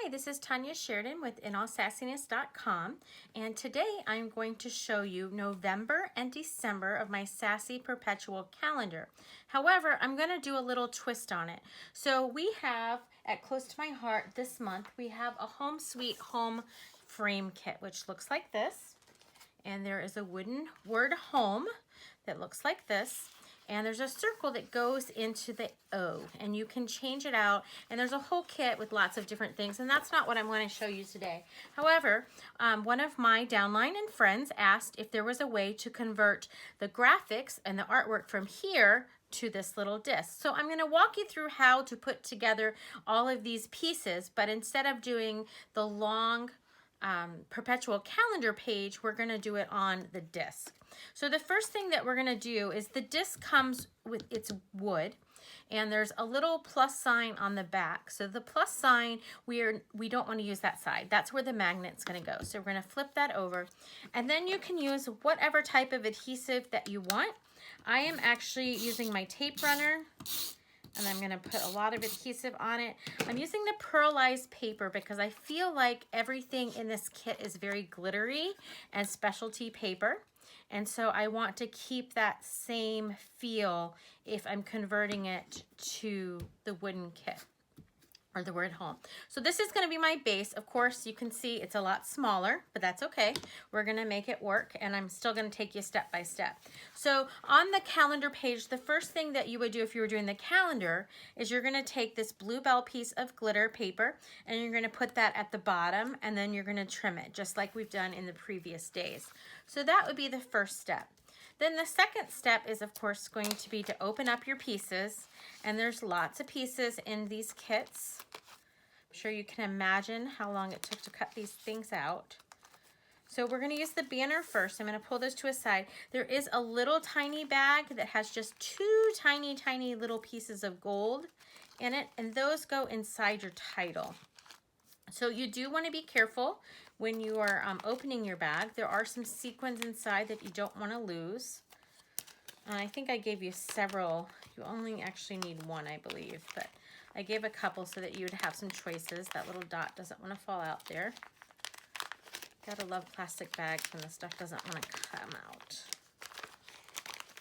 Hi, this is Tanya Sheridan with InAllSassiness.com, and today I'm going to show you November and December of my Sassy Perpetual calendar. However, I'm going to do a little twist on it. So we have, at Close to My Heart this month, we have a Home Sweet Home frame kit, which looks like this. And there is a wooden word home that looks like this. And there's a circle that goes into the O, and you can change it out, and there's a whole kit with lots of different things, and that's not what I'm going to show you today. However, one of my downline and friends asked if there was a way to convert the graphics and the artwork from here to this little disc. So I'm going to walk you through how to put together all of these pieces, but instead of doing the long Perpetual calendar page, we're going to do it on the disc. So the first thing that we're going to do is the disc comes with its wood, and there's a little plus sign on the back. So the plus sign, we don't want to use that side. That's where the magnet's going to go. So we're going to flip that over, and then you can use whatever type of adhesive that you want. I am actually using my tape runner, and I'm going to put a lot of adhesive on it. I'm using the pearlized paper because I feel like everything in this kit is very glittery and specialty paper. And so I want to keep that same feel if I'm converting it to the wooden kit or the word home. So this is going to be my base. Of course, you can see it's a lot smaller, but that's okay. We're going to make it work, and I'm still going to take you step by step. So on the calendar page, the first thing that you would do if you were doing the calendar is you're going to take this bluebell piece of glitter paper, and you're going to put that at the bottom, and then you're going to trim it, just like we've done in the previous days. So that would be the first step. Then the second step is, of course, going to be to open up your pieces, and there's lots of pieces in these kits. I'm sure you can imagine how long it took to cut these things out. So we're going to use the banner first. I'm going to pull this to a side. There is a little tiny bag that has just two tiny little pieces of gold in it, and those go inside your title. So you do want to be careful when you are opening your bag. There are some sequins inside that you don't want to lose. I think I gave you several. You only actually need one, I believe, but I gave a couple so that you would have some choices. That little dot doesn't want to fall out there. Gotta love plastic bags when the stuff doesn't want to come out.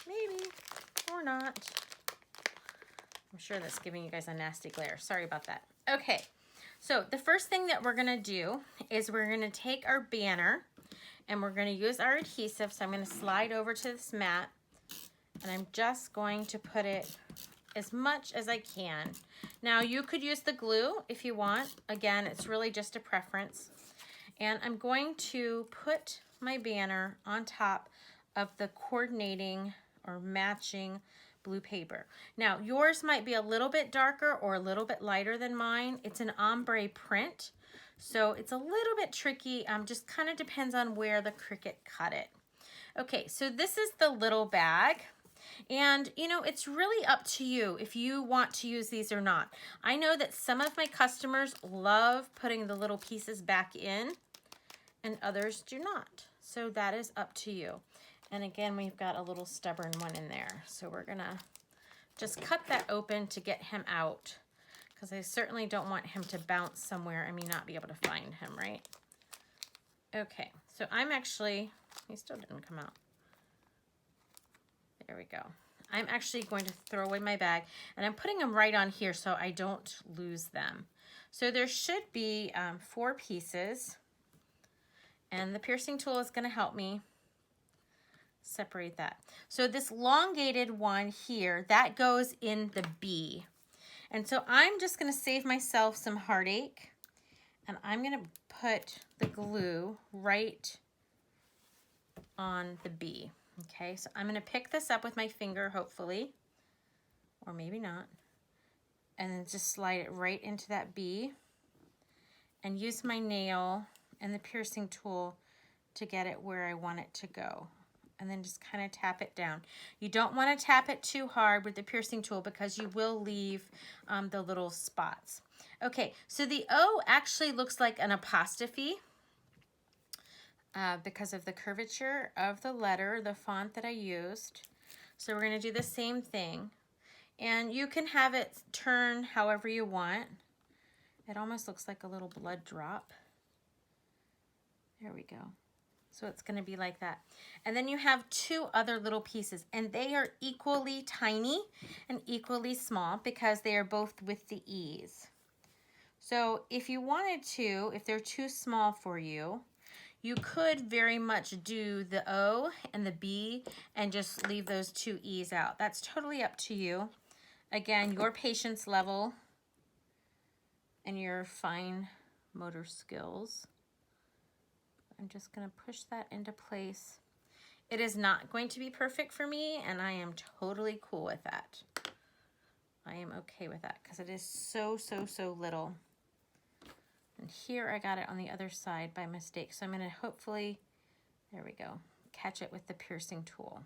Maybe, or not. I'm sure that's giving you guys a nasty glare. Sorry about that. Okay. So the first thing that we're going to do is we're going to take our banner and we're going to use our adhesive. So I'm going to slide over to this mat, and I'm just going to put it as much as I can. Now you could use the glue if you want. Again, it's really just a preference. And I'm going to put my banner on top of the coordinating or matching blue paper. Now yours might be a little bit darker or a little bit lighter than mine. It's an ombre print, so it's a little bit tricky. Just kind of depends on where the Cricut cut it. Okay, so this is the little bag, and you know, it's really up to you if you want to use these or not. I know that some of my customers love putting the little pieces back in, and others do not. So that is up to you. And again, we've got a little stubborn one in there. So we're gonna just cut that open to get him out, because I certainly don't want him to bounce somewhere and me not be able to find him, right? Okay, so I'm actually, he still didn't come out. There we go. I'm actually going to throw away my bag, and I'm putting them right on here so I don't lose them. So there should be 4 pieces, and the piercing tool is gonna help me separate that. So this elongated one here, that goes in the B. And so I'm just going to save myself some heartache, and I'm going to put the glue right on the B. Okay, so I'm going to pick this up with my finger, hopefully, or maybe not, and then just slide it right into that B and use my nail and the piercing tool to get it where I want it to go. And then just kind of tap it down. You don't want to tap it too hard with the piercing tool because you will leave the little spots. Okay, so the O actually looks like an apostrophe because of the curvature of the letter, the font that I used. So we're going to do the same thing. And you can have it turn however you want. It almost looks like a little blood drop. There we go. So it's going to be like that. And then you have two other little pieces, and they are equally tiny and equally small because they are both with the E's. So if you wanted to, if they're too small for you, you could very much do the O and the B and just leave those two E's out. That's totally up to you. Again, your patience level and your fine motor skills. I'm just going to push that into place. It is not going to be perfect for me, and I am totally cool with that. I am okay with that because it is so, so, so little. And here I got it on the other side by mistake. So I'm going to hopefully, there we go, catch it with the piercing tool.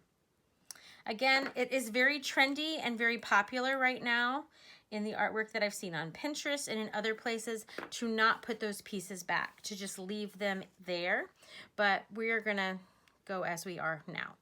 Again, it is very trendy and very popular right now in the artwork that I've seen on Pinterest and in other places to not put those pieces back, to just leave them there. But we're going to go as we are now.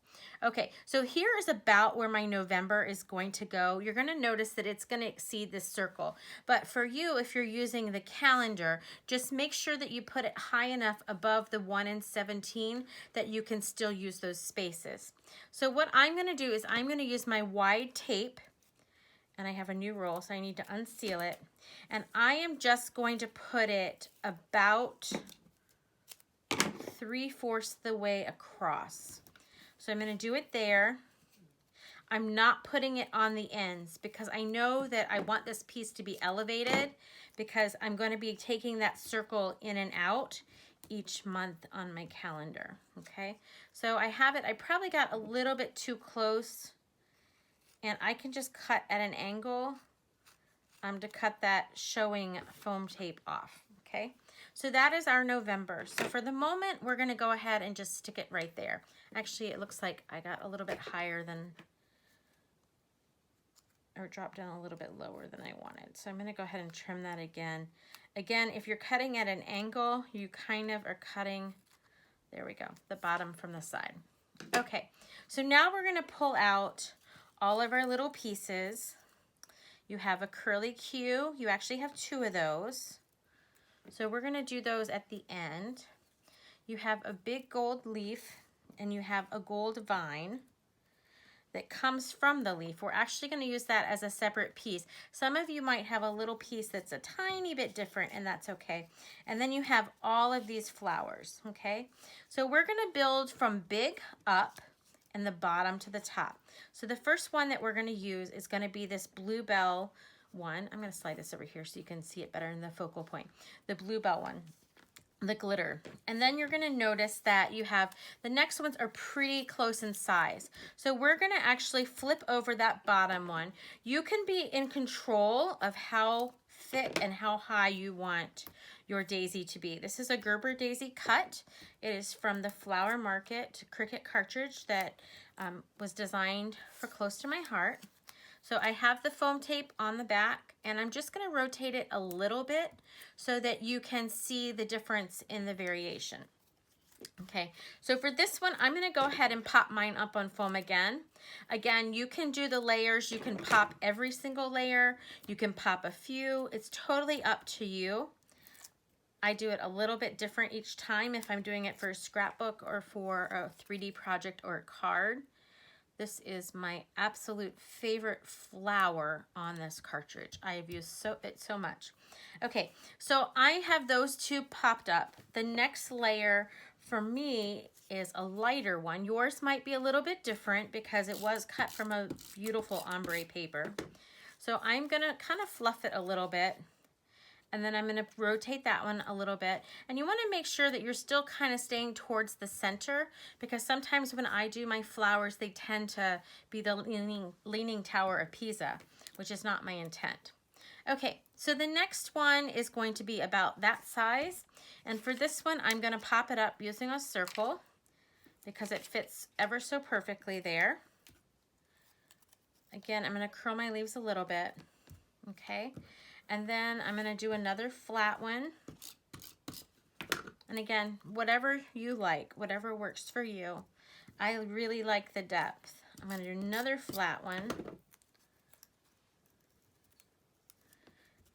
Okay, so here is about where my November is going to go. You're going to notice that it's going to exceed this circle. But for you, if you're using the calendar, just make sure that you put it high enough above the 1 and 17 that you can still use those spaces. So what I'm going to do is I'm going to use my wide tape, and I have a new roll, so I need to unseal it. And I am just going to put it about 3/4 the way across. So I'm going to do it there. I'm not putting it on the ends because I know that I want this piece to be elevated because I'm going to be taking that circle in and out each month on my calendar. Okay, so I have it. I probably got a little bit too close, and I can just cut at an angle to cut that showing foam tape off. Okay, so that is our November. So for the moment, we're going to go ahead and just stick it right there. Actually, it looks like I got a little bit higher than, or dropped down a little bit lower than I wanted. So I'm going to go ahead and trim that again. Again, if you're cutting at an angle, you kind of are cutting, there we go, the bottom from the side. Okay, so now we're going to pull out all of our little pieces. You have a curly Q. You actually have two of those. So we're going to do those at the end. You have a big gold leaf, and you have a gold vine that comes from the leaf. We're actually going to use that as a separate piece. Some of you might have a little piece that's a tiny bit different, and that's okay. And then you have all of these flowers, okay? So we're going to build from big up and the bottom to the top. So the first one that we're going to use is going to be this bluebell one. I'm going to slide this over here so you can see it better in the focal point. The bluebell one. The glitter. And then you're going to notice that you have, the next ones are pretty close in size. So we're going to actually flip over that bottom one. You can be in control of how thick and how high you want your daisy to be. This is a Gerber daisy cut. It is from the Flower Market Cricut cartridge that was designed for close to my heart. So I have the foam tape on the back, and I'm just going to rotate it a little bit so that you can see the difference in the variation. Okay, so for this one, I'm going to go ahead and pop mine up on foam again. Again, you can do the layers. You can pop every single layer. You can pop a few. It's totally up to you. I do it a little bit different each time if I'm doing it for a scrapbook or for a 3D project or a card. This is my absolute favorite flower on this cartridge. I have used it so much. Okay, so I have those two popped up. The next layer for me is a lighter one. Yours might be a little bit different because it was cut from a beautiful ombre paper. So I'm gonna kind of fluff it a little bit. And then I'm going to rotate that one a little bit. And you want to make sure that you're still kind of staying towards the center, because sometimes when I do my flowers, they tend to be the leaning Tower of Pisa, which is not my intent. Okay, so the next one is going to be about that size. And for this one, I'm going to pop it up using a circle because it fits ever so perfectly there. Again, I'm going to curl my leaves a little bit. Okay. And then I'm going to do another flat one. And again, whatever you like, whatever works for you. I really like the depth. I'm going to do another flat one.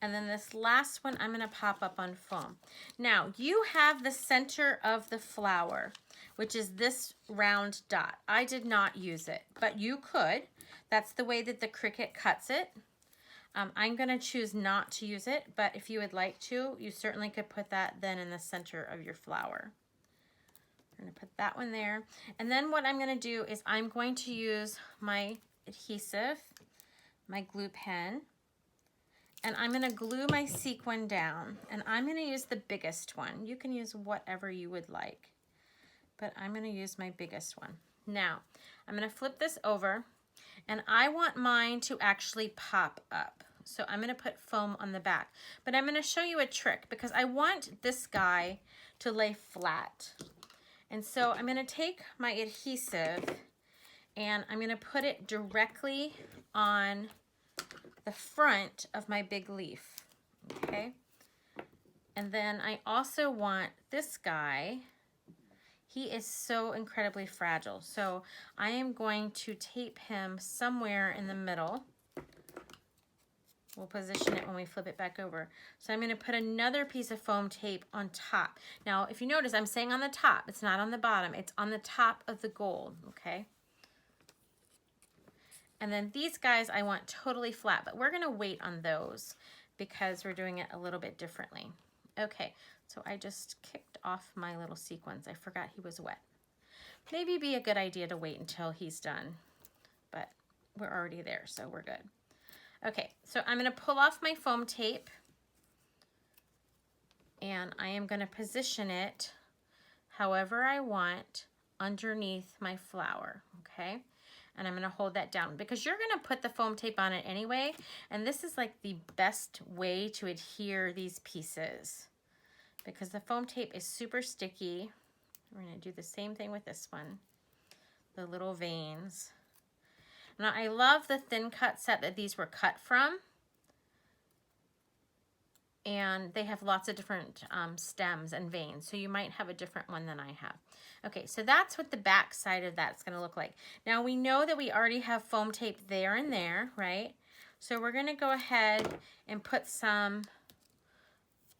And then this last one I'm going to pop up on foam. Now, you have the center of the flower, which is this round dot. I did not use it, but you could. That's the way that the Cricut cuts it. I'm going to choose not to use it, but if you would like to, you certainly could put that then in the center of your flower. I'm going to put that one there. And then what I'm going to do is I'm going to use my adhesive, my glue pen, and I'm going to glue my sequin down, and I'm going to use the biggest one. You can use whatever you would like, but I'm going to use my biggest one. Now, I'm going to flip this over, and I want mine to actually pop up. So I'm going to put foam on the back, but I'm going to show you a trick because I want this guy to lay flat. And so I'm going to take my adhesive and I'm going to put it directly on the front of my big leaf, okay? And then I also want this guy. He is so incredibly fragile. So I am going to tape him somewhere in the middle. We'll position it when we flip it back over. So I'm going to put another piece of foam tape on top. Now, if you notice, I'm saying on the top. It's not on the bottom. It's on the top of the gold, okay? And then these guys I want totally flat, but we're going to wait on those because we're doing it a little bit differently. Okay, so I just kicked off my little sequins. I forgot he was wet. Maybe it'd be a good idea to wait until he's done, but we're already there, so we're good. Okay, so I'm going to pull off my foam tape and I am going to position it however I want underneath my flower, okay? And I'm going to hold that down because you're going to put the foam tape on it anyway, and this is like the best way to adhere these pieces because the foam tape is super sticky. We're going to do the same thing with this one, the little veins. Now, I love the thin cut set that these were cut from. And they have lots of different stems and veins. So you might have a different one than I have. Okay, so that's what the back side of that's going to look like. Now, we know that we already have foam tape there and there, right? So we're going to go ahead and put some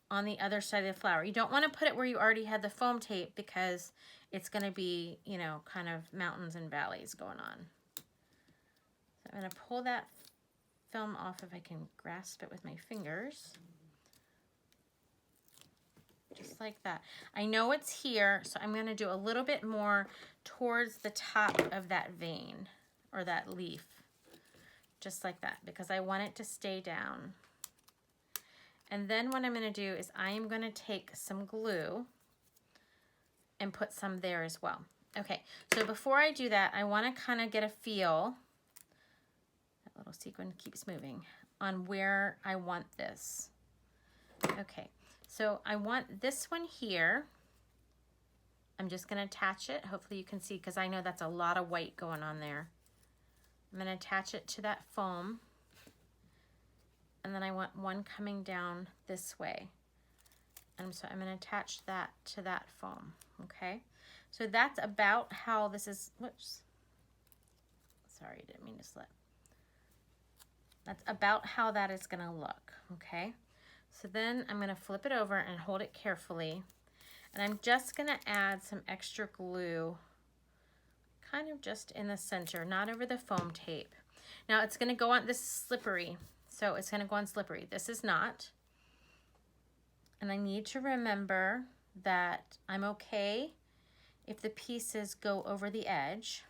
on the other side of the flower. You don't want to put it where you already had the foam tape because it's going to be, you know, kind of mountains and valleys going on. I'm going to pull that film off if I can grasp it with my fingers. Just like that. I know it's here, so I'm going to do a little bit more towards the top of that vein or that leaf. Just like that, because I want it to stay down. And then what I'm going to do is I am going to take some glue and put some there as well. Okay, so before I do that, I want to kind of get a feel. Little sequin keeps moving on where I want this. Okay, so I want this one here. I'm just going to attach it. Hopefully you can see because I know that's a lot of white going on there. I'm going to attach it to that foam. And then I want one coming down this way. And so I'm going to attach that to that foam. Okay, so that's about how this is. Whoops. Sorry, didn't mean to slip. That's about how that is going to look, okay? So then I'm going to flip it over and hold it carefully. And I'm just going to add some extra glue, kind of just in the center, not over the foam tape. Now it's going to go on, this is slippery, so it's going to go on slippery. This is not. And I need to remember that I'm okay if the pieces go over the edge,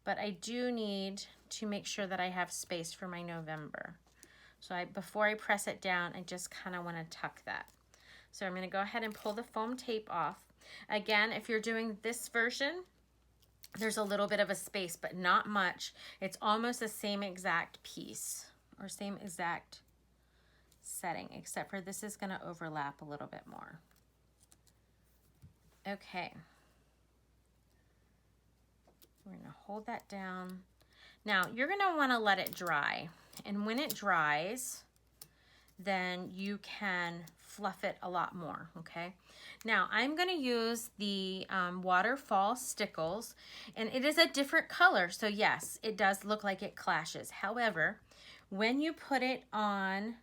but I do need to make sure that I have space for my November. So before I press it down, I just kind of want to tuck that. So I'm going to go ahead and pull the foam tape off. Again, if you're doing this version, there's a little bit of a space, but not much. It's almost the same exact piece or same exact setting, except for this is going to overlap a little bit more. Okay. We're going to hold that down. Now, you're going to want to let it dry. And when it dries, then you can fluff it a lot more, okay? Now, I'm going to use the Waterfall Stickles, and it is a different color. So, yes, it does look like it clashes. However, when you put it on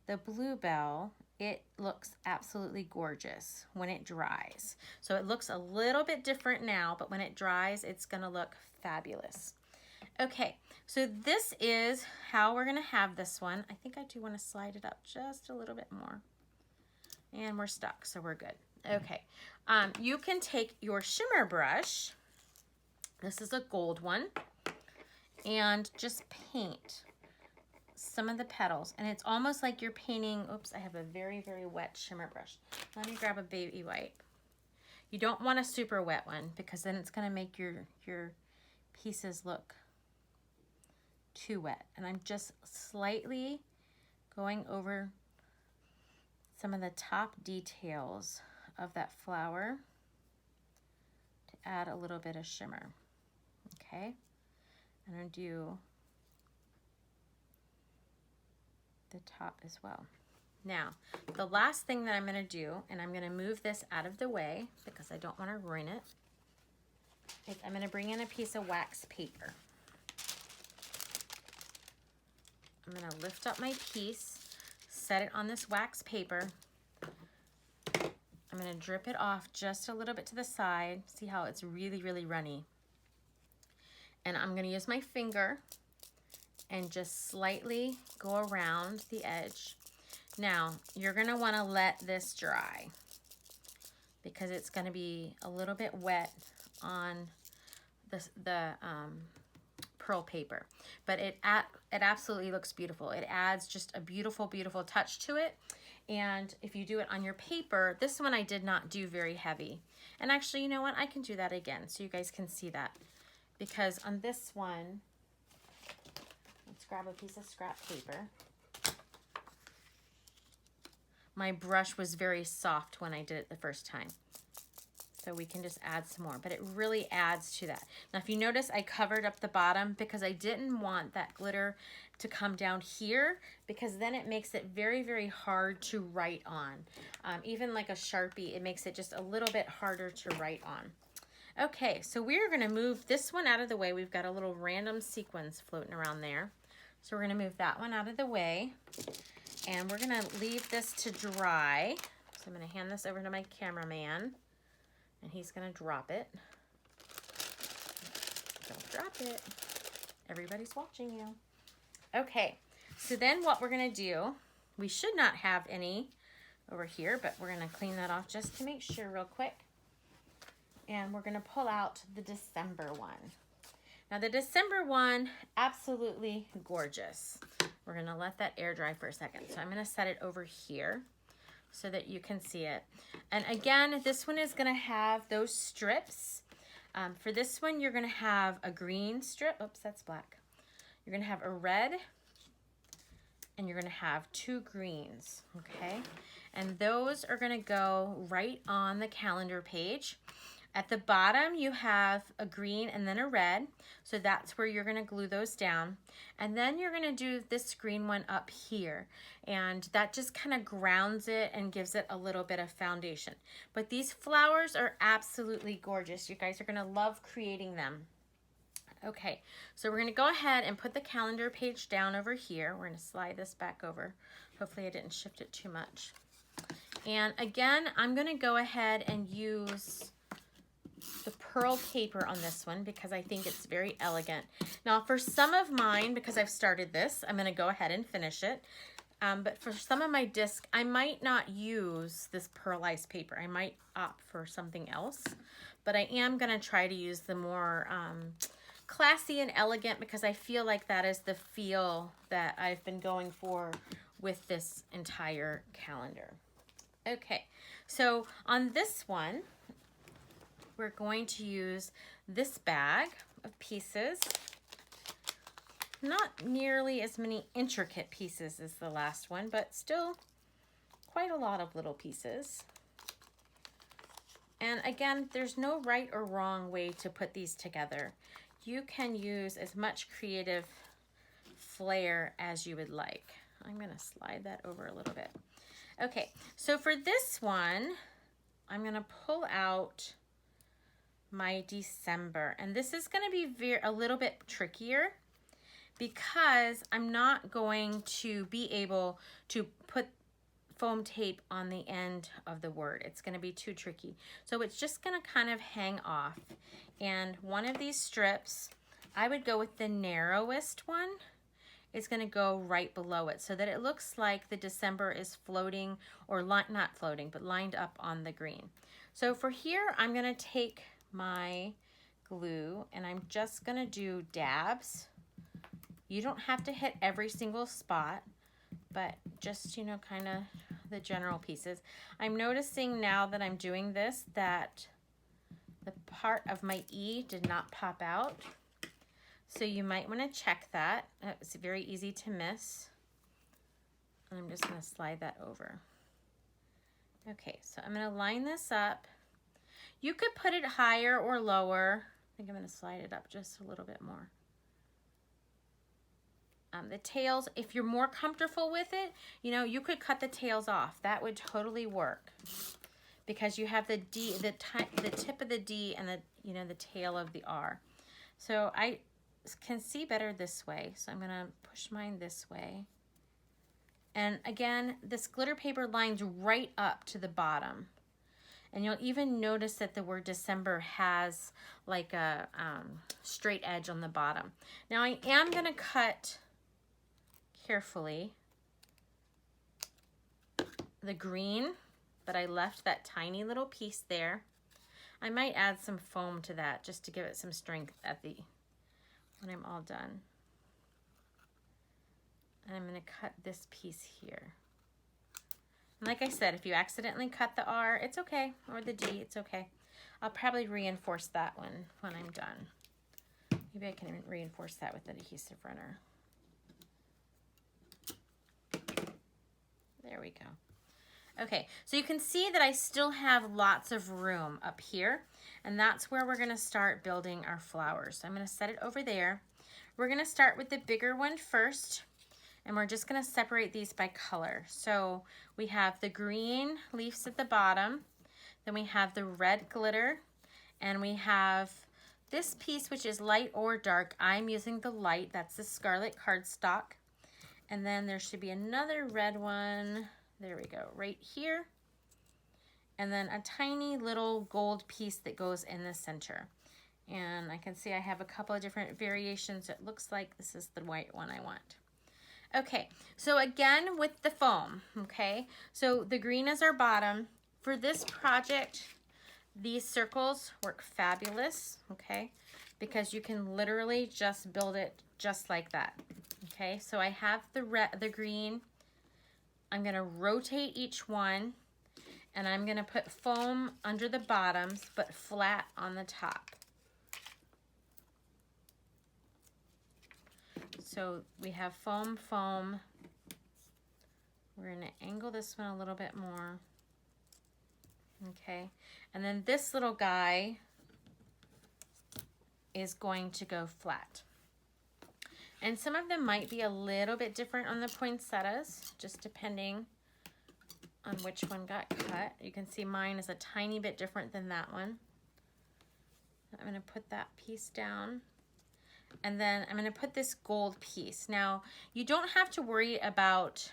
the bluebell, it looks absolutely gorgeous when it dries. So it looks a little bit different now, but when it dries, it's gonna look fabulous. Okay, so this is how we're gonna have this one. I think I do wanna slide it up just a little bit more. And we're stuck, so we're good. Okay, you can take your shimmer brush, this is a gold one, and just paint some of the petals. And it's almost like you're painting, oops, I have a very, very wet shimmer brush. Let me grab a baby wipe. You don't want a super wet one because then it's gonna make your pieces look too wet. And I'm just slightly going over some of the top details of that flower to add a little bit of shimmer. Okay, I'm gonna do the top as well. Now, the last thing that I'm gonna do, and I'm gonna move this out of the way because I don't wanna ruin it, is I'm gonna bring in a piece of wax paper. I'm gonna lift up my piece, set it on this wax paper. I'm gonna drip it off just a little bit to the side. See how it's really, really runny. And I'm gonna use my finger and just slightly go around the edge. Now, you're gonna wanna let this dry because it's gonna be a little bit wet on the pearl paper. But it absolutely looks beautiful. It adds just a beautiful, beautiful touch to it. And if you do it on your paper, this one I did not do very heavy. And actually, you know what? I can do that again so you guys can see that. Because on this one, let's grab a piece of scrap paper. My brush was very soft when I did it the first time. So we can just add some more, but it really adds to that. Now, if you notice, I covered up the bottom because I didn't want that glitter to come down here because then it makes it very, very hard to write on. Even like a Sharpie, it makes it just a little bit harder to write on. Okay, so we're gonna move this one out of the way. We've got a little random sequins floating around there. So we're gonna move that one out of the way and we're gonna leave this to dry. So I'm gonna hand this over to my cameraman and he's gonna drop it. Don't drop it. Everybody's watching you. Okay, so then what we're gonna do, we should not have any over here, but we're gonna clean that off just to make sure real quick. And we're gonna pull out the December one. Now the December one, absolutely gorgeous. We're gonna let that air dry for a second. So I'm gonna set it over here so that you can see it. And again, this one is gonna have those strips. For this one, you're gonna have a green strip. Oops, that's black. You're gonna have a red and you're gonna have two greens, okay? And those are gonna go right on the calendar page. At the bottom, you have a green and then a red. So that's where you're gonna glue those down. And then you're gonna do this green one up here. And that just kind of grounds it and gives it a little bit of foundation. But these flowers are absolutely gorgeous. You guys are gonna love creating them. Okay, so we're gonna go ahead and put the calendar page down over here. We're gonna slide this back over. Hopefully I didn't shift it too much. And again, I'm gonna go ahead and use the pearl paper on this one because I think it's very elegant. Now for some of mine, because I've started this, I'm gonna go ahead and finish it. But for some of my disc, I might not use this pearlized paper. I might opt for something else, but I am gonna try to use the more classy and elegant because I feel like that is the feel that I've been going for with this entire calendar. Okay, so on this one, we're going to use this bag of pieces. Not nearly as many intricate pieces as the last one, but still quite a lot of little pieces. And again, there's no right or wrong way to put these together. You can use as much creative flair as you would like. I'm gonna slide that over a little bit. Okay, so for this one, I'm gonna pull out my December, and this is gonna be a little bit trickier because I'm not going to be able to put foam tape on the end of the word. It's going to be too tricky. So it's just going to kind of hang off. And one of these strips, I would go with the narrowest one. It's going to go right below it so that it looks like the December is floating, or not floating, but lined up on the green. So for here, I'm going to take my glue and I'm just going to do dabs. You don't have to hit every single spot, but just, you know, kind of the general pieces. I'm noticing now that I'm doing this that the part of my E did not pop out. So you might want to check that. It's very easy to miss. And I'm just going to slide that over. Okay, so I'm going to line this up. You could put it higher or lower. I think I'm going to slide it up just a little bit more. The tails, if you're more comfortable with it, you know, you could cut the tails off. That would totally work because you have the D, the tip of the D and the, you know, the tail of the R. So I can see better this way. So I'm going to push mine this way. And again, this glitter paper lines right up to the bottom. And you'll even notice that the word December has like a straight edge on the bottom. Now I am going to cut carefully the green, but I left that tiny little piece there. I might add some foam to that just to give it some strength at the when I'm all done. And I'm going to cut this piece here. And like I said, if you accidentally cut the R, it's okay, or the D, it's okay. I'll probably reinforce that one when I'm done. Maybe I can even reinforce that with an adhesive runner. There we go. Okay, so you can see that I still have lots of room up here, and that's where we're gonna start building our flowers. So I'm gonna set it over there. We're gonna start with the bigger one first, and we're just gonna separate these by color. So we have the green leaves at the bottom, then we have the red glitter, and we have this piece which is light or dark. I'm using the light, that's the scarlet cardstock. And then there should be another red one, there we go, right here. And then a tiny little gold piece that goes in the center. And I can see I have a couple of different variations. It looks like this is the white one I want. Okay, so again with the foam, okay? So the green is our bottom. For this project, these circles work fabulous, okay? Because you can literally just build it just like that. Okay, so I have the green. I'm gonna rotate each one and I'm gonna put foam under the bottoms but flat on the top. So we have foam, foam. We're gonna angle this one a little bit more. Okay, and then this little guy is going to go flat. And some of them might be a little bit different on the poinsettias, just depending on which one got cut. You can see mine is a tiny bit different than that one. I'm going to put that piece down. And then I'm going to put this gold piece. Now, you don't have to worry about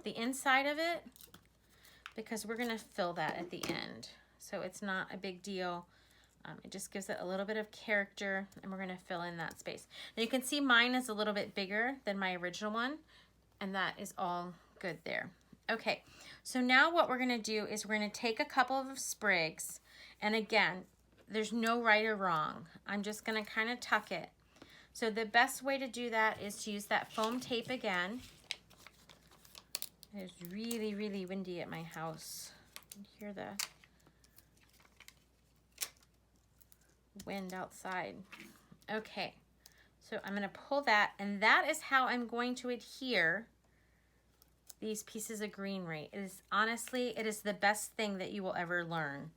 the inside of it because we're going to fill that at the end. So it's not a big deal. It just gives it a little bit of character, and we're going to fill in that space. Now you can see mine is a little bit bigger than my original one, and that is all good there. Okay, so now what we're going to do is we're going to take a couple of sprigs, and again, there's no right or wrong. I'm just going to kind of tuck it. So the best way to do that is to use that foam tape again. It's really, really windy at my house. You can hear the wind outside. Okay, so I'm going to pull that, and that is how I'm going to adhere these pieces of greenery. It is honestly, it is the best thing that you will ever learn.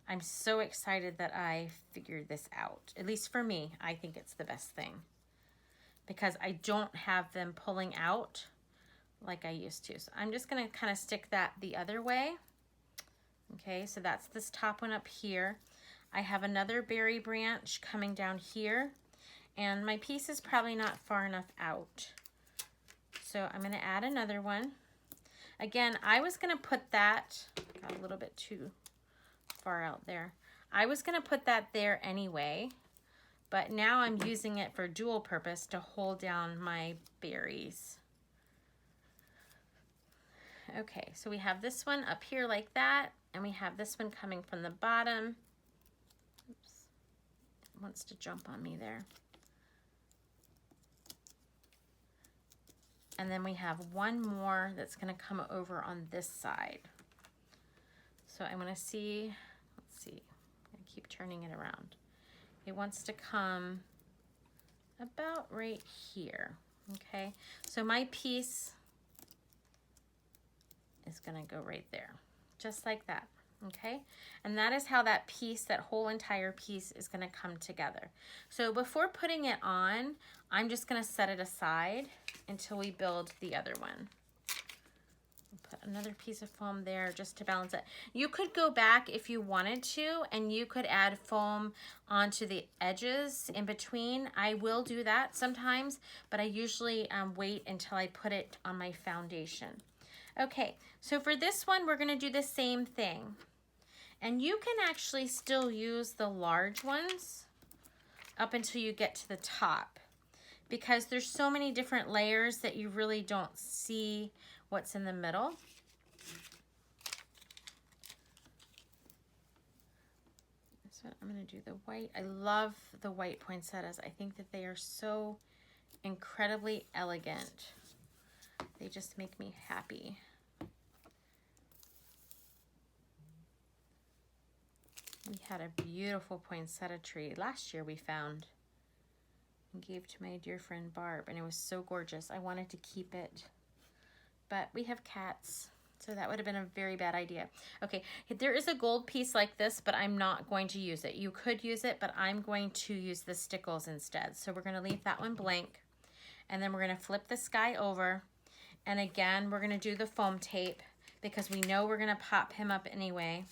I'm so excited that I figured this out. At least for me, I think it's the best thing because I don't have them pulling out like I used to. So I'm just going to kind of stick that the other way. Okay, so that's this top one up here. I have another berry branch coming down here, And my piece is probably not far enough out. So I'm going to add another one. Again, I was going to put that, got a little bit too far out there. I was going to put that there anyway, but now I'm using it for dual purpose to hold down my berries. Okay, so we have this one up here like that, and we have this one coming from the bottom. Oops, it wants to jump on me there. And then we have one more that's going to come over on this side. So I'm going to see, let's see, I keep turning it around. It wants to come about right here, okay? So my piece is going to go right there, just like that, okay? And that is how that piece, that whole entire piece is going to come together. So before putting it on, I'm just going to set it aside until we build the other one. Put another piece of foam there just to balance it. You could go back if you wanted to, and you could add foam onto the edges in between. I will do that sometimes, but I usually wait until I put it on my foundation. Okay, so for this one, we're gonna do the same thing. And you can actually still use the large ones up until you get to the top, because there's so many different layers that you really don't see what's in the middle. So I'm going to do the white. I love the white poinsettias. I think that they are so incredibly elegant. They just make me happy. We had a beautiful poinsettia tree last year we found and gave to my dear friend Barb, and it was so gorgeous. I wanted to keep it, but we have cats, so that would have been a very bad idea. Okay, there is a gold piece like this, but I'm not going to use it. You could use it, but I'm going to use the stickles instead. So we're going to leave that one blank, and then we're going to flip this guy over, and again, we're going to do the foam tape because we know we're going to pop him up anyway.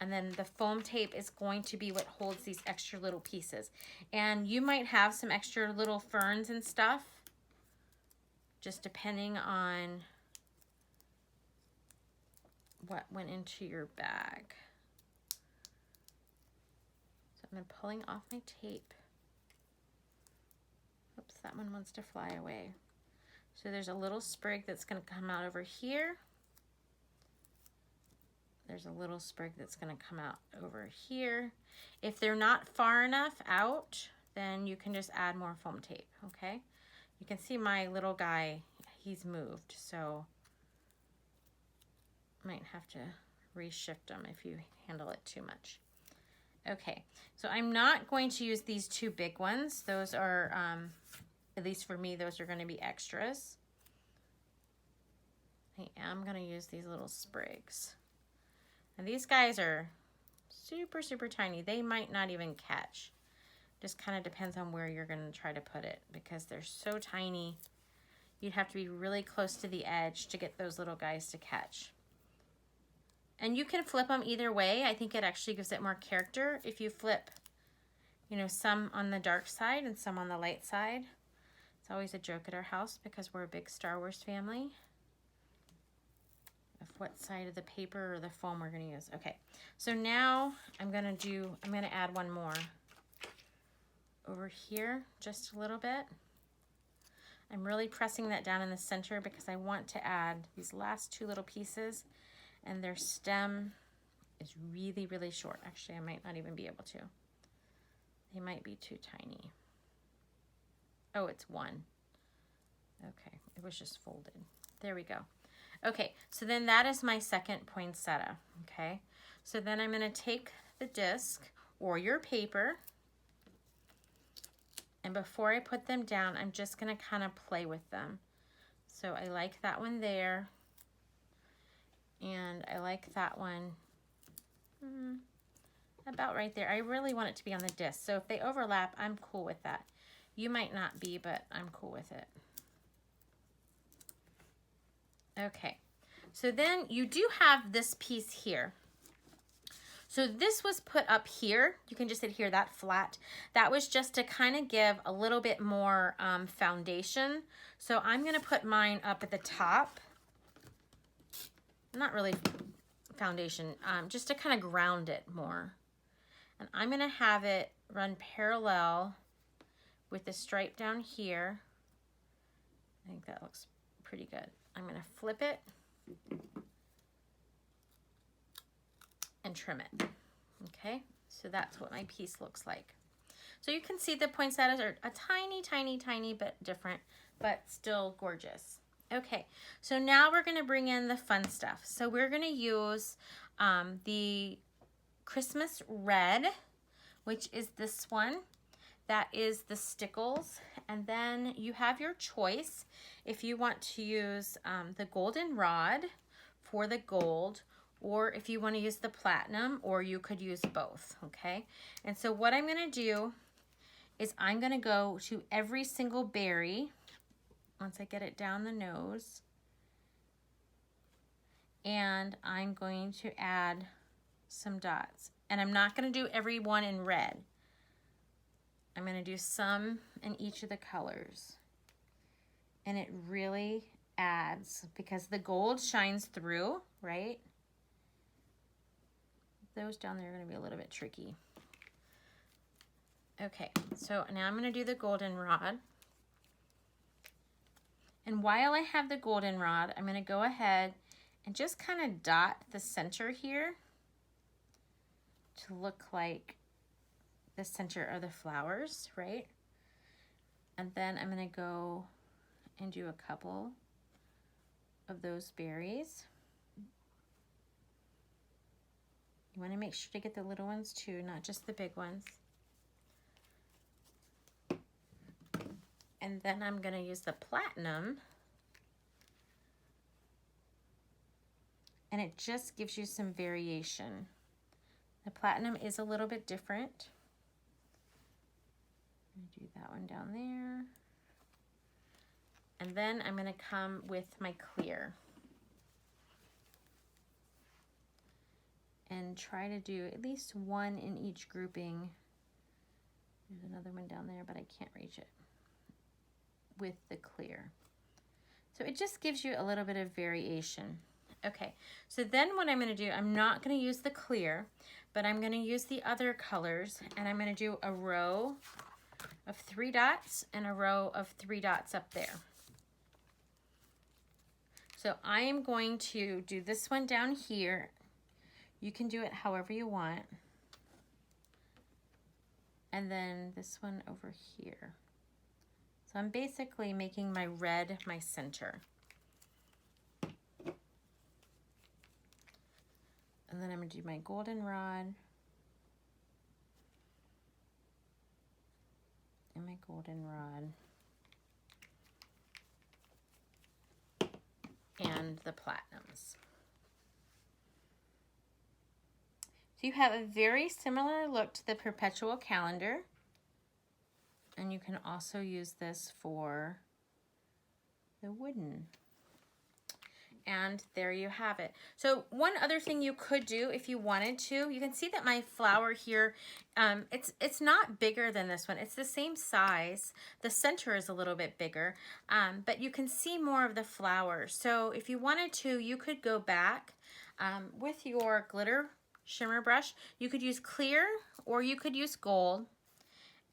And then the foam tape is going to be what holds these extra little pieces. And you might have some extra little ferns and stuff, just depending on what went into your bag. So I'm pulling off my tape. Oops, that one wants to fly away. So there's a little sprig that's going to come out over here. There's a little sprig that's going to come out over here. If they're not far enough out, then you can just add more foam tape, okay? You can see my little guy, he's moved, so might have to reshift him if you handle it too much. Okay, so I'm not going to use these two big ones. Those are, at least for me, those are going to be extras. I am going to use these little sprigs. And these guys are super, super tiny. They might not even catch. Just kind of depends on where you're going to try to put it because they're so tiny. You'd have to be really close to the edge to get those little guys to catch. And you can flip them either way. I think it actually gives it more character if you flip, you know, some on the dark side and some on the light side. It's always a joke at our house because we're a big Star Wars family. Of what side of the paper or the foam we're going to use. Okay, so now I'm going to add one more over here just a little bit. I'm really pressing that down in the center because I want to add these last two little pieces, and their stem is really, really short. Actually, I might not even be able to. They might be too tiny. Oh, it's one. Okay, it was just folded. There we go. Okay, so then that is my second poinsettia, okay? So then I'm gonna take the disc or your paper, and before I put them down, I'm just gonna kind of play with them. So I like that one there, and I like that one about right there. I really want it to be on the disc, so if they overlap, I'm cool with that. You might not be, but I'm cool with it. Okay, so then you do have this piece here. So this was put up here. You can just adhere that flat. That was just to kind of give a little bit more foundation. So I'm going to put mine up at the top. Not really foundation, just to kind of ground it more. And I'm going to have it run parallel with the stripe down here. I think that looks pretty good. I'm going to flip it and trim it. Okay, so that's what my piece looks like. So you can see the poinsettias are a tiny, tiny, tiny bit different, but still gorgeous. Okay, so now we're going to bring in the fun stuff. So we're going to use the Christmas red, which is this one. That is the stickles. And then you have your choice if you want to use the goldenrod for the gold, or if you want to use the platinum, or you could use both, okay? And so what I'm going to do is I'm going to go to every single berry once I get it down the nose, and I'm going to add some dots. And I'm not going to do every one in red. I'm going to do some in each of the colors. And it really adds, because the gold shines through, right? Those down there are going to be a little bit tricky. Okay, so now I'm going to do the goldenrod. And while I have the goldenrod, I'm going to go ahead and just kind of dot the center here to look like the center of the flowers, right? And then I'm going to go and do a couple of those berries. You want to make sure to get the little ones too, not just the big ones. And then I'm going to use the platinum. And it just gives you some variation. The platinum is a little bit different. I'm going to do that one down there. And then I'm going to come with my clear. And try to do at least one in each grouping. There's another one down there, but I can't reach it with the clear. So it just gives you a little bit of variation. Okay, so then what I'm going to do, I'm not going to use the clear, but I'm going to use the other colors, and I'm going to do a row of 3 dots and a row of 3 dots up there. So I am going to do this one down here. You can do it however you want. And then this one over here. So I'm basically making my red my center. And then I'm going to do my goldenrod. And my goldenrod. And the platinums. So you have a very similar look to the Perpetual calendar. And you can also use this for the wooden. And there you have it. So one other thing you could do if you wanted to, you can see that my flower here, it's not bigger than this one. It's the same size. The center is a little bit bigger, but you can see more of the flower. So if you wanted to, you could go back with your glitter shimmer brush. You could use clear or you could use gold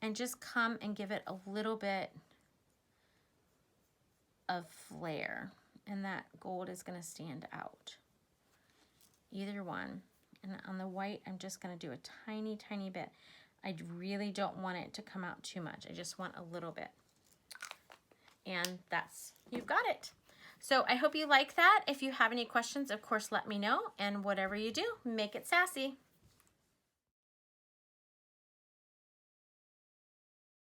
and just come and give it a little bit of flare. And that gold is going to stand out. Either one. And on the white, I'm just going to do a tiny, tiny bit. I really don't want it to come out too much. I just want a little bit. And you've got it. So I hope you like that. If you have any questions, of course, let me know. And whatever you do, make it sassy.